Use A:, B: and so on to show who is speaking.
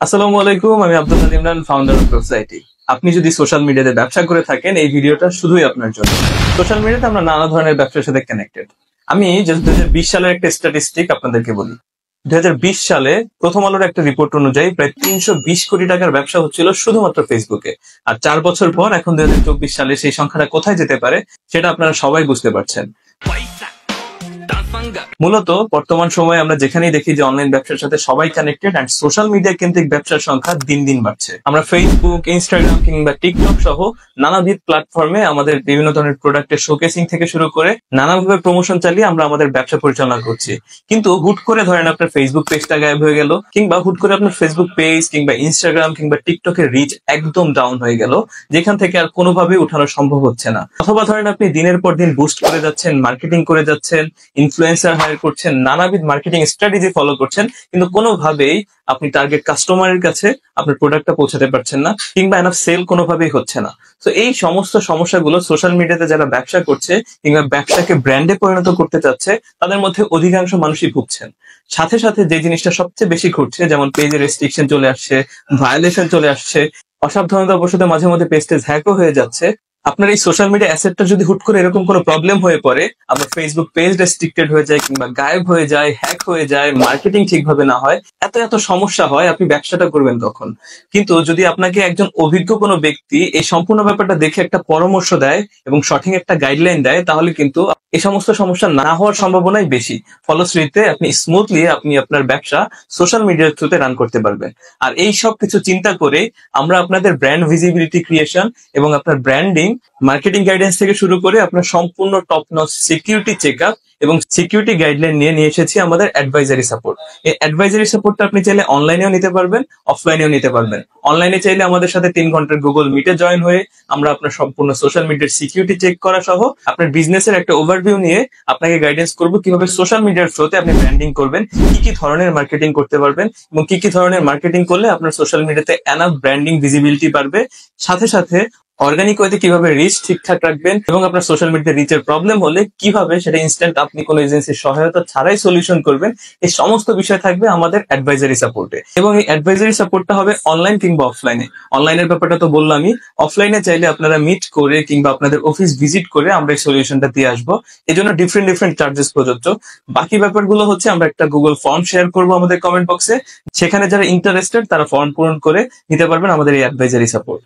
A: আসসালামু আলাইকুম, আমি Abdul Halim Imran, founder of society. আপনি যদি সোশ্যাল মিডিয়াতে ব্যবসা করে থাকেন, এই ভিডিওটা শুধুই আপনার জন্য। সোশ্যাল মিডিয়াতে আমরা নানা ধরনের ব্যবসার সাথে কানেক্টেড। আমি যে 2020 সালের একটা স্ট্যাটিস্টিক আপনাদেরকে বলি। 2020 সালে প্রথম আলোর একটা রিপোর্ট অনুযায়ী প্রায় 320 কোটি টাকার ব্যবসা হচ্ছিল শুধুমাত্র ফেসবুকে। আর 4 বছর পর এখন 2024 সালে সেই সংখ্যাটা কোথায় যেতে পারে সেটা আপনারা সবাই বুঝতে পারছেন। মূলত বর্তমান সময়ে আমরা যেখানেই দেখি যে অনলাইন ব্যবসার সাথে সবাই কানেক্টেড অ্যান্ড সোশ্যাল মিডিয়া কেন্দ্রিক ব্যবসার সংখ্যা দিন দিন বাড়ছে। আমরা ফেসবুক, ইনস্টাগ্রাম কিংবা টিকটক সহ নানাবিধ প্ল্যাটফর্মে আমাদের বিভিন্ন ধরনের প্রোডাক্টের শোকেসিং থেকে শুরু করে নানাভাবে প্রমোশন চালিয়ে আমরা আমাদের ব্যবসা পরিচালনা করছি। কিন্তু হুট করে ধরেন আপনার ফেসবুক পেজটা গায়েব হয়ে গেল, কিংবা হুট করে আপনার ফেসবুক পেজ কিংবা ইনস্টাগ্রাম কিংবা টিকটকের রিচ একদম ডাউন হয়ে গেল, যেখান থেকে আর কোনোভাবেই উঠানো সম্ভব হচ্ছে না। অথবা ধরেন আপনি দিনের পর দিন বুস্ট করে যাচ্ছেন, মার্কেটিং করে যাচ্ছেন, ইনফ্লুয়েন্সার হায়ার করছেন, নানাবিধ মার্কেটিং স্ট্র্যাটেজি ফলো করছেন, কিন্তু কোনোভাবেই আপনি টার্গেট কাস্টমারের কাছে আপনার প্রোডাক্টটা পৌঁছাতে পারছেন না, কিংবা এনাফ সেল কোনোভাবেই হচ্ছে না। তো এই সমস্ত সমস্যাগুলো সোশ্যাল মিডিয়াতে যারা ব্যবসা করছে কিংবা ব্যবসাকে ব্র্যান্ডে পরিণত করতে চাচ্ছে, তাদের মধ্যে অধিকাংশ মানুষই ভুগছেন। সাথে সাথে যে জিনিসটা সবচেয়ে বেশি ঘটছে, যেমন পেজে রেস্ট্রিকশন চলে আসছে, ভায়োলেশন চলে আসছে, অসাবধানতা বশত মাঝে মধ্যে পেজ হ্যাকও হয়ে যাচ্ছে। আপনার এই সোশ্যাল মিডিয়া অ্যাসেটটা যদি হুট করে এরকম কোনো প্রবলেম হয়ে পড়ে, আপনার ফেসবুক পেজ রেস্ট্রিক্টেড হয়ে যায় কিংবা গায়েব হয়ে যায়, হ্যাক হয়ে যায়, মার্কেটিং ঠিকভাবে না হয়, এত এত সমস্যা হয়, আপনি ব্যবসাটা করবেন তখন। কিন্তু যদি আপনাকে একজন অভিজ্ঞ কোনো ব্যক্তি এই সম্পূর্ণ ব্যাপারটা দেখে একটা পরামর্শ দেয় এবং সঠিক একটা গাইডলাইন দেয়, তাহলে কিন্তু এই সমস্ত সমস্যা না হওয়ার সম্ভাবনাই বেশি। ফলশ্রুতিতে আপনি স্মুথলি আপনার ব্যবসা সোশ্যাল মিডিয়ার থ্রুতে রান করতে পারবেন। আর এই সব কিছু চিন্তা করে আমরা আপনাদের ব্র্যান্ড ভিজিবিলিটি ক্রিয়েশন এবং আপনার ব্র্যান্ডিং, মার্কেটিং গাইডেন্স থেকে শুরু করে আপনার সম্পূর্ণ top notch security check up এবং সিকিউরিটি গাইডলাইন নিয়ে এসেছি আমাদের অ্যাডভাইজারি সাপোর্ট। এই অ্যাডভাইজারি সাপোর্টটা আপনি চাইলে অনলাইনেও নিতে পারবেন, অফলাইনেও নিতে পারবেন। অনলাইনে চাইলে আমাদের সাথে 3 ঘন্টার গুগল মিটে জয়েন হয়ে আমরা আপনার সম্পূর্ণ সোশ্যাল মিডিয়ার সিকিউরিটি চেক করা সহ আপনার বিজনেসের একটা ওভারভিউ নিয়ে আপনাকে গাইডেন্স করবো কিভাবে সোশ্যাল মিডিয়ার থ্রুতে আপনি ব্র্যান্ডিং করবেন, কি কি ধরনের মার্কেটিং করতে পারবেন এবং কি কি ধরনের মার্কেটিং করলে আপনার সোশ্যাল মিডিয়াতে এনাফ ব্র্যান্ডিং ভিজিবিলিটি বাড়বে। সাথে সাথে অর্গানিক ওয়েতে কিভাবে রিচ ঠিকঠাক রাখবেন এবং আপনার সোশ্যাল মিডিয়া রিচের প্রবলেম হলে কিভাবে সেটা ইনস্ট্যান্ট আপনি কোনো এজেন্সির সহায়তা ছাড়াই সলিউশন করবেন, এই সমস্ত বিষয় থাকবে আমাদের অ্যাডভাইজারি সাপোর্টে। এবং এই অ্যাডভাইজারি সাপোর্টটা হবে অনলাইন কিংবা অফলাইনে। অনলাইনের ব্যাপারটা তো বললামই, অফলাইনে চাইলে আপনারা মিট করে কিংবা আপনাদের অফিস ভিজিট করে আমরা এই সলিউশনটা দিয়ে আসবো। এই জন্য ডিফারেন্ট ডিফারেন্ট চার্জেস প্রযোজ্য। বাকি ব্যাপারগুলো হচ্ছে আমরা একটা গুগল ফর্ম শেয়ার করবো আমাদের কমেন্ট বক্সে, সেখানে যারা ইন্টারেস্টেড তারা ফর্ম পূরণ করে নিতে পারবেন আমাদের এই অ্যাডভাইজারি সাপোর্ট।